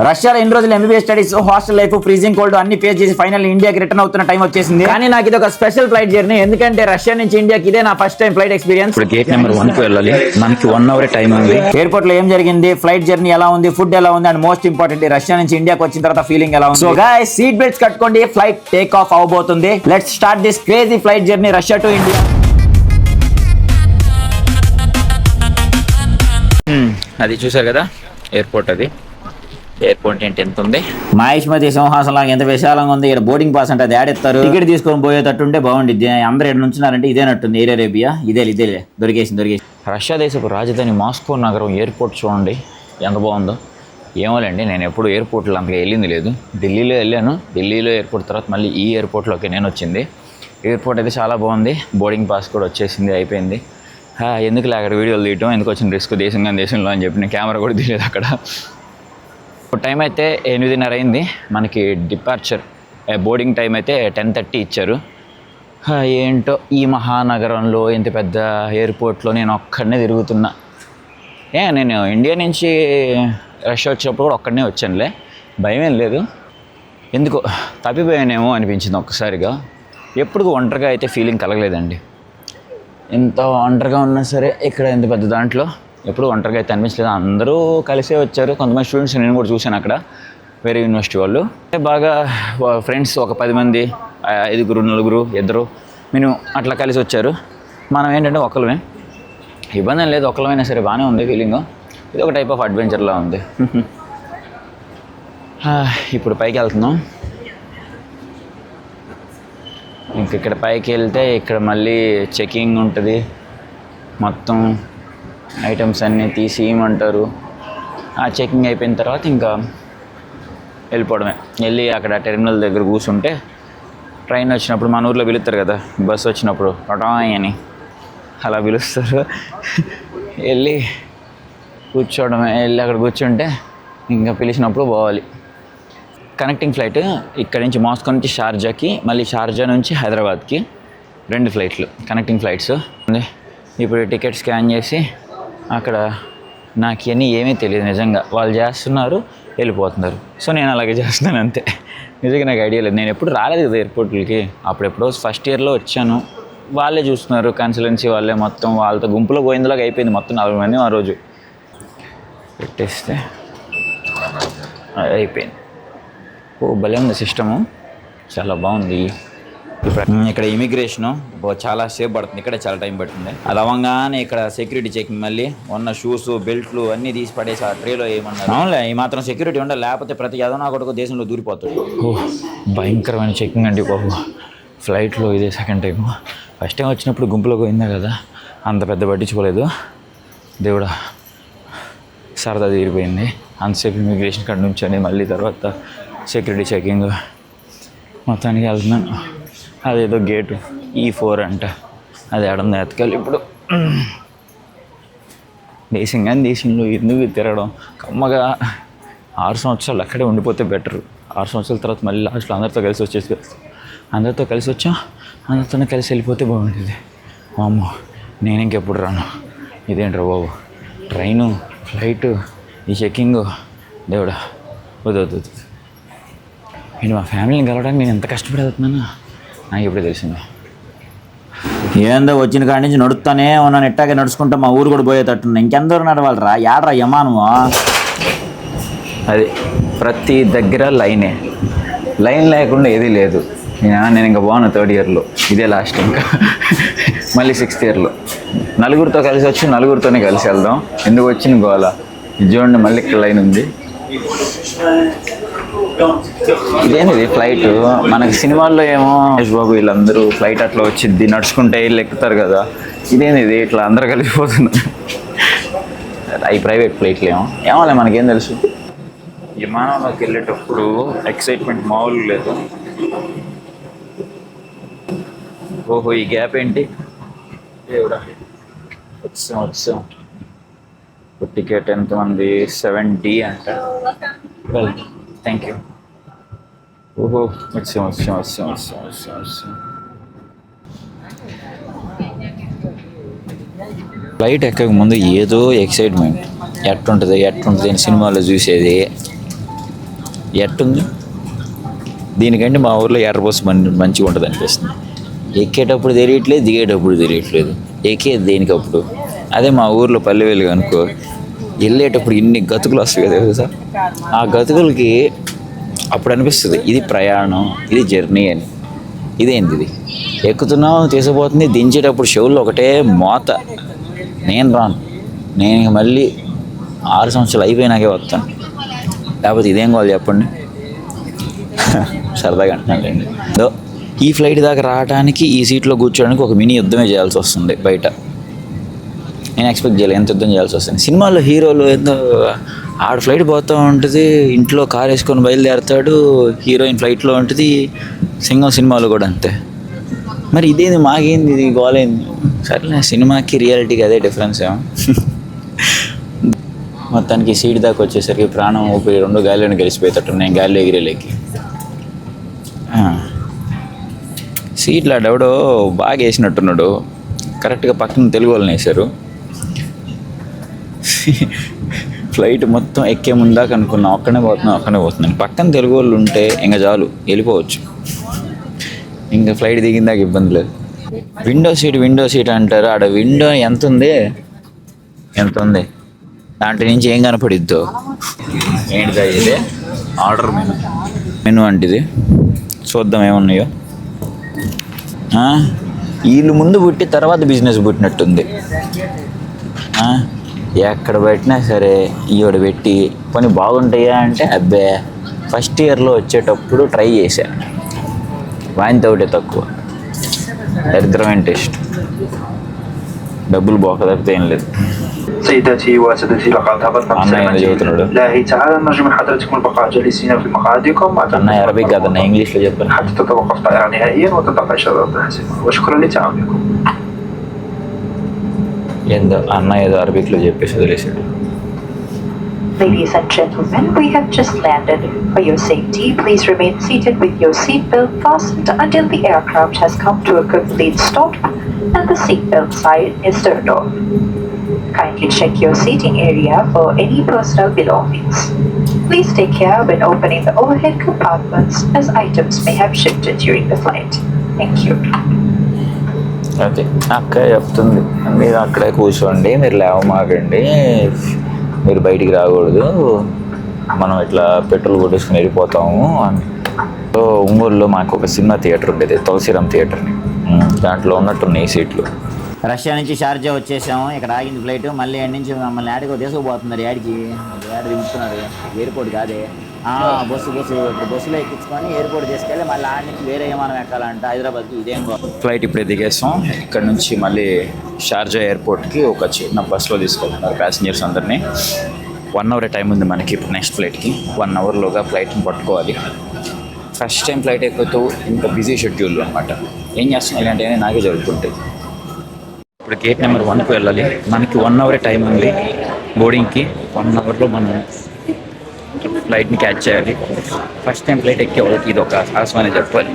రష్యాలో ఎన్ని రోజులు MBBS studies, hostel life, freezing cold అన్ని ఫేస్ చేసి ఫైనల్ ఇండియాకి రిటర్న్ అవుతున్న టైం వచ్చేసింది. కానీ నాకు ఇది ఒక స్పెషల్ ఫ్లైట్ జర్నీ, ఎందుకంటే రష్యా నుంచి ఇండియాకి ఇదే నా ఫస్ట్ టైం ఫ్లైట్ ఎక్స్పీరియన్స్. ఇప్పుడు గేట్ నెంబర్ 1 కి వెళ్ళాలి. మనకి 1 అవర్ టైం ఉంది. ఎయిర్పోర్ట్ లో ఏం జరిగింది, ఫ్లైట్ జర్నీ ఎలా ఉంది, ఫుడ్ ఎలా ఉంది, అండ్ మోస్ట్ ఇంపార్టెంట్ రష్యా నుంచి ఇండియాకి వచ్చిన తర్వాత ఫీలింగ్ ఎలా ఉంది. సో గైస్, సీట్ బెల్ట్స్ కట్టుకోండి, ఫ్లైట్ టేక్ ఆఫ్ అవబోతుంది. Let's start this crazy flight journey Russia to India. అది చూసారు కదా ఎయిర్పోర్ట్. అది ఎయిర్పోర్ట్ ఏంటి ఎంత ఉంది. మహేష్మతి సింహాసనం లాగా ఎంత విశాలంగా ఉంది. ఇక్కడ బోర్డింగ్ పాస్ అంటే అది ఆడేస్తారు. టికెట్ తీసుకొని పోయేటట్టుంటే బాగుండిద్ది. అందరూ ఇక్కడ నుంచున్నారంటే ఇదేనట్టుంది ఎయిర్ అరేబియా. ఇదే దొరికేసింది. రష్యా దేశపు రాజధాని మాస్కో నగరం ఎయిర్పోర్ట్ చూడండి ఎంత బాగుందో. ఏమోలేండి, నేను ఎప్పుడు ఎయిర్పోర్ట్లో అంతగా వెళ్ళింది లేదు. ఢిల్లీలో వెళ్ళాను. ఢిల్లీలో ఎయిర్పోర్ట్ తర్వాత మళ్ళీ ఈ ఎయిర్పోర్ట్లోకి నేను వచ్చింది. ఎయిర్పోర్ట్ అయితే చాలా బాగుంది. బోర్డింగ్ పాస్ కూడా వచ్చేసింది, అయిపోయింది. ఎందుకు అక్కడ వీడియోలు తీయటం, ఎందుకు వచ్చిన రిస్క్ దేశంలో అని చెప్పి నేను కెమెరా కూడా తీయలేదు అక్కడ. ఇప్పుడు టైం అయితే 8:30 అయింది. మనకి డిపార్చర్ బోర్డింగ్ టైం అయితే 10:30 ఇచ్చారు. ఏంటో ఈ మహానగరంలో ఇంత పెద్ద ఎయిర్పోర్ట్లో నేను ఒక్కడనే తిరుగుతున్నా. నేను ఇండియా నుంచి రష్యా వచ్చినప్పుడు కూడా ఒక్కడనే వచ్చానులే, భయం ఏం లేదు. ఎందుకో తప్పిపోయానేమో అనిపించింది ఒక్కసారిగా. ఎప్పుడు ఒంటరిగా అయితే ఫీలింగ్ కలగలేదండి. ఎంత ఒంటరిగా ఉన్నా సరే ఇక్కడ ఇంత పెద్ద దాంట్లో ఎప్పుడు ఒంటరిగా అయితే అనిపించలేదు. అందరూ కలిసే వచ్చారు. కొంతమంది స్టూడెంట్స్ నేను కూడా చూశాను అక్కడ, వేరే యూనివర్సిటీ వాళ్ళు. బాగా ఫ్రెండ్స్ ఒక 10 మంది, 5, 4, 2 మేము అట్లా కలిసి వచ్చారు. మనం ఏంటంటే ఒకళ్ళమే, ఇబ్బంది లేదు. ఒకళ్ళమైనా సరే బాగానే ఉంది ఫీలింగ్. ఇది ఒక టైప్ ఆఫ్ అడ్వెంచర్లా ఉంది. ఇప్పుడు పైకి వెళ్తున్నాం. ఇక్కడ పైకి వెళ్తే ఇక్కడ మళ్ళీ చెకింగ్ ఉంటుంది. మొత్తం ఐటమ్స్ అన్నీ తీసి ఇవ్వమంటారు. ఆ చెకింగ్ అయిపోయిన తర్వాత ఇంకా వెళ్ళిపోవడమే. వెళ్ళి అక్కడ టెర్మినల్ దగ్గర కూర్చుంటే ట్రైన్ వచ్చినప్పుడు మన ఊర్లో పిలుస్తారు కదా, బస్సు వచ్చినప్పుడు టటాయ్ అని అలా పిలుస్తారు. వెళ్ళి కూర్చోవడమే. వెళ్ళి అక్కడ కూర్చుంటే ఇంకా పిలిచినప్పుడు పోవాలి. కనెక్టింగ్ ఫ్లైట్ ఇక్కడ నుంచి మాస్కో నుంచి షార్జాకి, మళ్ళీ షార్జా నుంచి హైదరాబాద్కి 2 ఫ్లైట్లు కనెక్టింగ్ ఫ్లైట్స్. ఇప్పుడు టికెట్ స్కాన్ చేసి అక్కడ నాకు ఇవన్నీ ఏమీ తెలియదు నిజంగా. వాళ్ళు చేస్తున్నారు, వెళ్ళిపోతున్నారు. సో నేను అలాగే చేస్తున్నాను అంతే. నిజంగా నాకు ఐడియా లేదు. నేను ఎప్పుడు రాలేదు కదా ఎయిర్పోర్ట్లకి. అప్పుడెప్పుడో ఫస్ట్ ఇయర్లో వచ్చాను. వాళ్ళే చూస్తున్నారు, కన్సల్టెన్సీ వాళ్ళే మొత్తం. వాళ్ళతో గుంపులో పోయిందిలాగా అయిపోయింది. మొత్తం 4 మంది ఆ రోజు పెట్టేస్తే అయిపోయింది. భలే ఉంది సిస్టము, చాలా బాగుంది. ఇక్కడ ఇమిగ్రేషను చాలా సేపు పడుతుంది. ఇక్కడ చాలా టైం పడుతుంది. అది అవ్వగానే ఇక్కడ సెక్యూరిటీ చెకింగ్, మళ్ళీ ఉన్న షూస్, బెల్ట్లు అన్నీ తీసి పడేసి ఆ ట్రేలో ఏమన్నారు. అవునులే, ఈ మాత్రం సెక్యూరిటీ ఉండాలి, లేకపోతే ప్రతి యదనా కొడుకు దేశంలో దూరిపోతాడు. భయంకరమైన చెకింగ్ అండి బాబు. ఫ్లైట్లో ఇదే సెకండ్ టైం. ఫస్ట్ టైం వచ్చినప్పుడు గుంపులోకి పోయిందా కదా, అంత పెద్ద పట్టించుకోలేదు. దేవుడా, సరదా తీరిపోయింది. అంతసేపు ఇమిగ్రేషన్ కాడ నుంచి అని మళ్ళీ తర్వాత సెక్యూరిటీ చెకింగ్. మొత్తానికి వెళ్తున్నాను. అదేదో గేటు E4 అంట, అది ఎడం ఎతకాలి ఇప్పుడు. దేశంలో ఎందుకు తిరగడం, కమ్మగా 6 సంవత్సరాలు అక్కడే ఉండిపోతే బెటరు. 6 సంవత్సరాల తర్వాత మళ్ళీ లాస్ట్లో అందరితో కలిసి వచ్చాం. అందరితోనే కలిసి వెళ్ళిపోతే బాగుంటుంది. అమ్మో, నేను ఇంకెప్పుడు రాను. ఇదేంట్రా బాబు, ట్రైను, ఫ్లైటు, ఈ చెక్కింగు, దేవుడా వద్దు. నేను మా ఫ్యామిలీని కలవడానికి నేను ఎంత కష్టపడి వెళ్తున్నాను నాకు ఇప్పుడే తెలిసింది. ఏందో వచ్చిన కాడి నుంచి నడుస్తానే ఉన్నాను. ఎట్టాగే నడుచుకుంటా మా ఊరు కూడా పోయేటట్టున్నా. ఇంకెందరూ నడవాలరా, యాడ్రా యమానము. అది ప్రతి దగ్గర లైన్ లేకుండా ఏదీ లేదు. నేను ఇంకా బాగున్నా 3rd ఇయర్లో, ఇదే లాస్ట్. ఇంకా మళ్ళీ 6th ఇయర్లో నలుగురితో కలిసి వచ్చి నలుగురితోనే కలిసి వెళ్దాం. ఎందుకు వచ్చిన గోల. ఇది చూడండి, మళ్ళీ ఇక్కడ లైన్ ఉంది. ఇదేంది ఫ్లైట్, మనకి సినిమాల్లో ఏమో మహేష్ బాబు వీళ్ళందరూ ఫ్లైట్ అట్లా వచ్చింది నడుచుకుంటే వీళ్ళు ఎక్కుతారు కదా, ఇదేంది ఇది ఇట్లా అందరు కలిసిపోతున్నారు. అవి ప్రైవేట్ ఫ్లైట్లు ఏమోలే, మనకేం తెలుసు. విమానంలోకి వెళ్ళేటప్పుడు ఎక్సైట్మెంట్ మామూలు లేదు. ఓహో, ఈ గ్యాప్ ఏంటి, వచ్చాం. టికెట్ ఎంతమంది, 7D అంట. Well, thank you. ఓహో, వచ్చాం. ఫ్లైట్ ఎక్కక ముందు ఏదో ఎక్సైట్మెంట్, ఎట్టుంటుంది అని సినిమాలో చూసేది. ఎట్టుంది దీనికంటే మా ఊర్లో ఎర్రబస్సు మంచిగా ఉంటుంది అనిపిస్తుంది. ఎక్కేటప్పుడు తెలియట్లేదు, దిగేటప్పుడు తెలియట్లేదు. ఎక్కేది దేనికప్పుడు. అదే మా ఊర్లో పల్లె వెలుగు అనుకో, వెళ్ళేటప్పుడు ఇన్ని గతుకులు వస్తాయి కదా తెలుసా. ఆ గతుకులకి అప్పుడు అనిపిస్తుంది ఇది ప్రయాణం, ఇది జర్నీ అని. ఇదేంటి ఇది ఎక్కుతున్నాం తీసుకుపోతుంది, దించేటప్పుడు షెవుల్లో ఒకటే మోత. నేను రాను, నేను మళ్ళీ 6 సంవత్సరాలు అయిపోయినాకే వస్తాను. లేకపోతే ఇదేం కావాలి చెప్పండి. సరదాగా అంటున్నానండి. ఈ ఫ్లైట్ దాకా రావడానికి, ఈ సీట్లో కూర్చోడానికి ఒక మినీ యుద్ధమే చేయాల్సి వస్తుంది బయట. నేను ఎక్స్పెక్ట్ చేయలేదు ఎంత యుద్ధం చేయాల్సి వస్తుంది. సినిమాల్లో హీరోలు ఏందో ఆడ ఫ్లైట్ పోతూ ఉంటుంది, ఇంట్లో కార్ వేసుకొని బయలుదేరుతాడు, హీరోయిన్ ఫ్లైట్లో ఉంటుంది. సింగం సినిమాలు కూడా అంతే. మరి ఇదేంది మాకేంది ఇది గోలైంది. సరేలే, సినిమాకి రియాలిటీకి అదే డిఫరెన్స్ ఏమో. మొత్తానికి సీట్ దాకా వచ్చేసరికి ప్రాణం ఊపిరి 2 గాలిలోనే గెలిచిపోయేటట్టు నేను గాలిలో ఎగిరేలేకి. సీట్లు ఆడెవడో బాగా వేసినట్టున్నాడు. కరెక్ట్గా పక్కన తెలుగు వాళ్ళని వేశారు. ఫ్లైట్ మొత్తం ఎక్కే ముందాక అనుకున్నాం అక్కడే పోతున్నాను. పక్కన తెలుగు వాళ్ళు ఉంటే ఇంకా చాలు వెళ్ళిపోవచ్చు. ఇంకా ఫ్లైట్ దిగిందాక ఇబ్బంది లేదు. విండో సీట్ అంటారు. ఆడ విండో ఎంత ఉంది దాంట్లో నుంచి ఏం కనపడిద్దో. ఏంటిదా ఇది ఆర్డర్ మెను అంటిది. చూద్దాం ఏమున్నాయో. వీళ్ళు ముందు పుట్టి తర్వాత బిజినెస్ పుట్టినట్టుంది. ఎక్కడ పెట్టినా సరే ఈవిడ పెట్టి పని బాగుంటాయా అంటే అబ్బే ఫస్ట్ ఇయర్లో వచ్చేటప్పుడు ట్రై చేశా, వాయిన్తో ఒకటే తక్కువ, దరిద్రమైన టేస్ట్, డబ్బులు బోక తప్పితే ఏం లేదు. سيداتي وسادتي لقد ذهبت لا هي تعالى نرجو من حضرتكم البقاء جالسين في مقاعدكم అన్న అరబిక్ కాదన్న ఇంగ్లీష్లో చెప్పండి. حتى تتوقف الطائرة نهائيا وتضع إشارات الحاسمة وشكرا لتعاونكم. ఏందో అన్న ఏదో అరబిక్లో చెప్పేసి వదిలేసాడు. Ladies and gentlemen, we have just landed. For your safety, please remain seated with your seatbelt fastened until the aircraft has come to a complete stop and the seatbelt sign is turned off. Kindly check your seating area for any personal belongings. Please take care when opening the overhead compartments as items may have shifted during the flight. Thank you. Okay, అక్క చెప్తుంది మీరు అక్కడే కూర్చోండి, మీరు లేవమాకండి, మీరు బయటికి రాకూడదు, మనం ఇట్లా పెట్రోల్ కొట్టేసుకుని వెళ్ళిపోతాము అని. సో ఒంగోలులో మాకు ఒక సినిమా థియేటర్ ఉండేది, తులసిరామ్ థియేటర్. దాంట్లో ఉన్నట్టున్నాయి సీట్లు. రష్యా నుంచి షార్జా వచ్చేసాము. ఇక్కడ ఆగింది ఫ్లైట్. మళ్ళీ ఆడి నుంచి మమ్మల్ని యాడికో తీసుకుపోతున్నారు. యాడికి దింపుతున్నారు. ఎయిర్పోర్ట్ కాదే, బస్సు ఇప్పుడు బస్సులో ఎక్కించుకొని ఎయిర్పోర్ట్ తీసుకెళ్ళి మళ్ళీ ఆడి నుంచి వేరే విమానం ఎక్కాలంట హైదరాబాద్కి. ఇదేం ఫ్లైట్ ఇప్పుడే దిగేసాం. ఇక్కడ నుంచి మళ్ళీ షార్జా ఎయిర్పోర్ట్కి ఒక చిన్న బస్సులో తీసుకెళ్తున్నారు ప్యాసింజర్స్ అందరినీ. 1 అవర్ టైం ఉంది మనకి ఇప్పుడు నెక్స్ట్ ఫ్లైట్కి. 1 అవర్లోగా ఫ్లైట్ని పట్టుకోవాలి. ఫస్ట్ టైం ఫ్లైట్ ఎక్కుతూ ఇంత బిజీ షెడ్యూల్ అనమాట. ఏం చేస్తున్నాం ఇలాంటివి నాకే జరుగుతుంటాయి. ఇప్పుడు గేట్ నెంబర్ 1కి వెళ్ళాలి. మనకి 1 అవర్ టైం ఉంది బోర్డింగ్కి. 1 అవర్లో మనం ఫ్లైట్ని క్యాచ్ చేయాలి. ఫస్ట్ టైం ఫ్లైట్ ఎక్కే వాళ్ళకి ఇది ఒక సాహసం అని చెప్పాలి.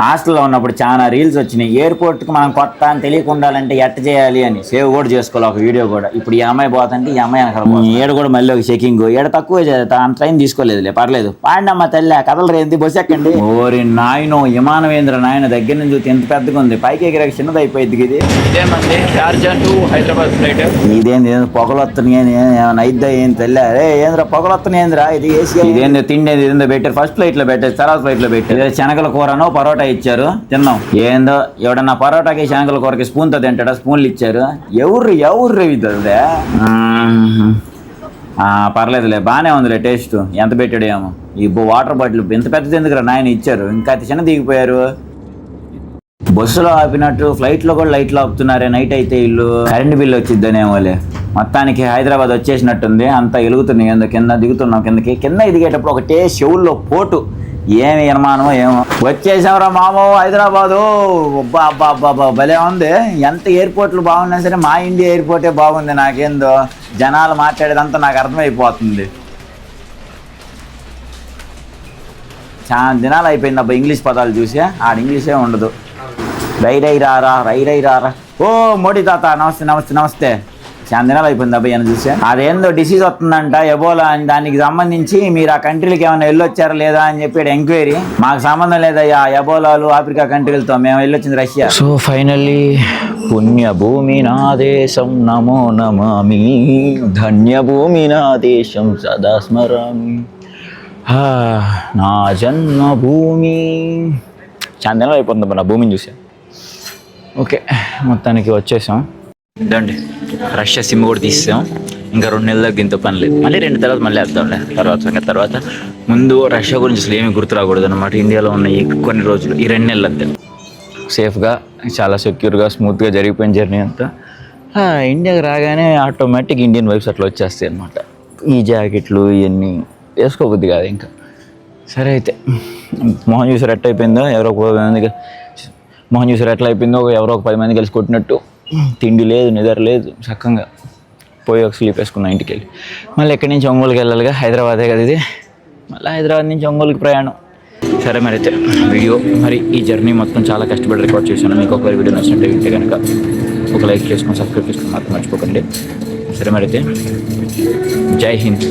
హాస్టల్లో ఉన్నప్పుడు చాలా రీల్స్ వచ్చినాయి. ఎయిర్పోర్ట్కి మనం కొత్త అని తెలియకుండా ఎట్ట చేయాలి అని సేవ్ కూడా చేసుకోవాలి ఒక వీడియో కూడా. ఇప్పుడు ఈ అమ్మాయి పోతుంటే ఈ అమ్మాయి ఏడు కూడా మళ్ళీ ఒక చెకింగ్. ఏడ తక్కువ ట్రైన్ తీసుకోలేదులే, పర్లేదు. పాడినమ్మ తల్లి కథలు రేంది బస్సు ఎక్కండి. ఓరి నాయనో విమానం ఏంద్ర నాయన, దగ్గర నుంచి చూస్తే ఎంత పెద్దగా ఉంది, పైకి ఎగిరాక చిన్నది అయిపోయింది. ఇది ఇదేమండి షార్జా టు హైదరాబాద్ ఫ్లైట్. ఇదేంది పొగలు వస్తున్నాయి, ఏమైనా అయిద్దా ఏం తెల్ల ఏంద్రా పొగలు వస్తున్నాయి ఏంద్రా. ఇది ఏసీ ఇదేందో తిండి ఏదో పెట్టారు. ఫస్ట్ ఫ్లైట్ లో పెట్టారు, తర్వాత ఫ్లైట్ లో పెట్టారు. శనగల కూరనో పరోటా ఇచ్చారు, తిన్నాం. ఏందో ఎవడన్నా పరోటాకి శనగల కూరకి స్పూన్తో తింటాడా, స్పూన్లు ఇచ్చారు. ఎవరు ఇదే పర్లేదులే, బాగానే ఉందిలే టేస్ట్. ఎంత పెట్టాడు ఏమో. ఈ వాటర్ బాటిల్ ఎంత పెద్దది ఎందుకురా నాయన ఇచ్చారు, ఇంకా అతి చిన్న దిగిపోయారు. బస్సులో ఆపినట్టు ఫ్లైట్లో కూడా లైట్లు ఆపుతున్నారే నైట్ అయితే. ఇల్లు కరెంట్ బిల్లు వచ్చిద్దనేమోలే. మొత్తానికి హైదరాబాద్ వచ్చేసినట్టుంది. అంతా వెలుగుతున్నాయి. ఏందో కింద దిగుతున్నాం. కింద ఎదిగేటప్పుడు ఒకటే చెవుల్లో పోటు. ఏమి నిర్మాణమో ఏమో. వచ్చేసాంరా మామో హైదరాబాదు. అబ్బా అబ్బా అబ్బా అబ్బా భలే ఉంది. ఎంత ఎయిర్పోర్ట్లు బాగున్నా సరే మా ఇండియా ఎయిర్పోర్టే బాగుంది. నాకేందో జనాలు మాట్లాడేదంతా నాకు అర్థమైపోతుంది. చాలా దినాలు అయిపోయింది అబ్బా ఇంగ్లీష్ పదాలు చూసి. ఆడ ఇంగ్లీషే ఉండదు. రై రై రారా. ఓ మోడీ తాత నమస్తే నమస్తే నమస్తే. చాలా దినాలు అయిపోయింది అబ్బాయి అని చూసా. అదేందో డిసీజ్ వస్తుందంట ఎబోలా అని, దానికి సంబంధించి మీరు ఆ కంట్రీలకి ఏమైనా వెళ్ళొచ్చారా లేదా అని చెప్పి ఎంక్వైరీ. మాకు సంబంధం లేదయ్యా ఎబోలాలు ఆఫ్రికా కంట్రీలతో, మేము వెళ్ళొచ్చింది రష్యా. సో ఫైనల్లీ పుణ్యభూమి నా దేశం నమో నమామి, ధన్యభూమి నా దేశం సదా స్మరామి, నా జన్మభూమి. చాలా దినాలు అయిపోతుంది నా భూమిని చూసా. ఓకే మొత్తానికి వచ్చేసాం. ఇదండి రష్యా సిమ్ కూడా తీసాం. ఇంకా 2 నెలల దాకా దీంతో పని లేదు. మళ్ళీ 2 తర్వాత మళ్ళీ వేద్దాంలే తర్వాత. ముందు రష్యా గురించి అసలు ఏమీ గుర్తు రాకూడదు అనమాట. ఇండియాలో ఉన్న ఈ కొన్ని రోజులు, ఈ 2 నెలలు అంతే సేఫ్గా, చాలా సెక్యూర్గా, స్మూత్గా జరిగిపోయిన జర్నీ అంతా. ఇండియాకి రాగానే ఆటోమేటిక్ ఇండియన్ వైబ్స్ అట్లా వచ్చేస్తాయి అనమాట. ఈ జాకెట్లు ఇవన్నీ వేసుకోబుద్ది కాదు ఇంకా. సరే అయితే మొహం చూసారు ఎట్లా అయిపోయిందో, ఎవరో ఒక 10 మంది మొహం చూసారు ఎట్లా అయిపోయిందో, ఎవరో ఒక 10 మంది కలిసి కొట్టినట్టు. తిండి లేదు, నిద్ర లేదు, చక్కగా పోయి ఒక స్లీప్ వేసుకున్నాం ఇంటికి వెళ్ళి. మళ్ళీ ఎక్కడి నుంచి ఒంగోలుకి వెళ్ళాలిగా, హైదరాబాదే కదా ఇది. మళ్ళీ హైదరాబాద్ నుంచి ఒంగోలుకి ప్రయాణం. సరే మరి అయితే వీడియో, మరి ఈ జర్నీ మొత్తం చాలా కష్టపడి రికార్డ్ చేశాను. మీకు ఒకవేళ వీడియో నచ్చినట్టు ఉంటే కనుక ఒక లైక్ చేసుకొని సబ్స్క్రైబ్ చేసుకొని మాత్రం మర్చిపోకండి. సరే మరి అయితే జై హింద్.